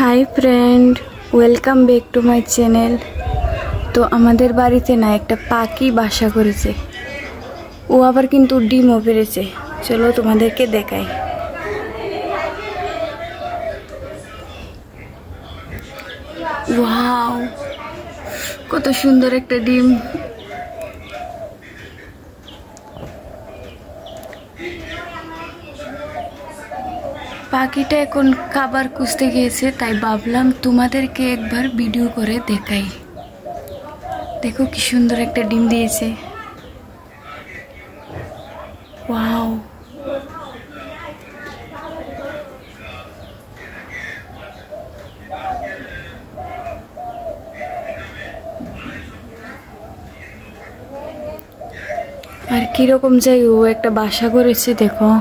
High friend welcome back to my channel. तो आमादेर बाड़ीते ना एक पाखी बासा करेছে ও আবার কিন্তু ডিমও পেড়েছে। চলো তোমাদেরকে দেখাই। ওয়াও কত সুন্দর একটা ডিম। পাখিটা এখন খাবার খুঁজতে গিয়েছে, তাই ভাবলাম তোমাদেরকে একবার ভিডিও করে দেখাই। দেখো কি সুন্দর একটা ডিম দিয়েছে। ওয়াও আর কিরকম যাই ও একটা বাসা করেছে দেখো।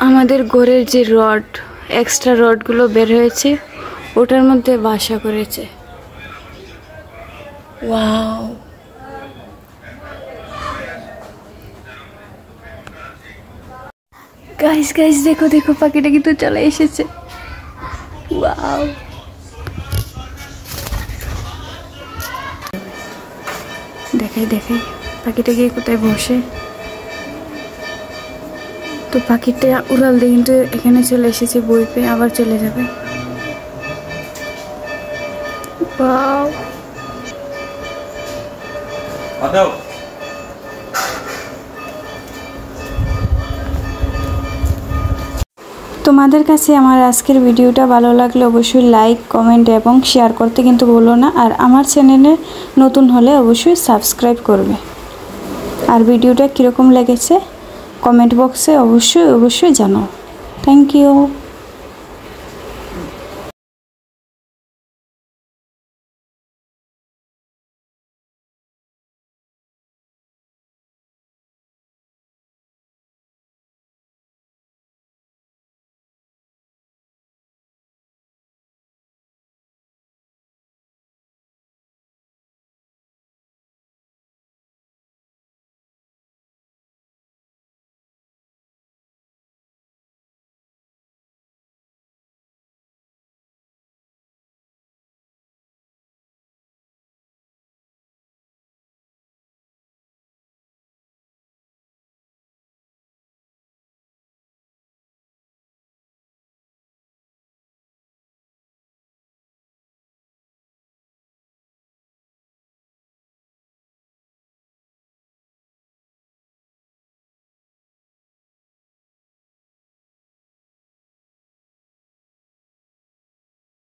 আমাদের ঘরের যে রড এক্সট্রা রডগুলো বের হয়েছে ওটার মধ্যে বাসা করেছে। ওয়াও গাইস গাইস দেখো দেখো পাখিটা কিন্তু চলে এসেছে। ওয়াও দেখাই দেখাই পাখিটা গিয়ে কোথায় বসে। তো পাখিটা উড়াল দিয়ে কিন্তু এখানে চলে এসেছে, বই পেয়ে আবার চলে যাবে। ওয়াও তোমাদের কাছে আমার আজকের ভিডিওটা ভালো লাগলে অবশ্যই লাইক কমেন্ট এবং শেয়ার করতে কিন্তু ভুলো না। আর আমার চ্যানেলে নতুন হলে অবশ্যই সাবস্ক্রাইব করবে। আর ভিডিওটা কীরকম লেগেছে কমেন্ট বক্সে অবশ্যই জানাও। Thank you.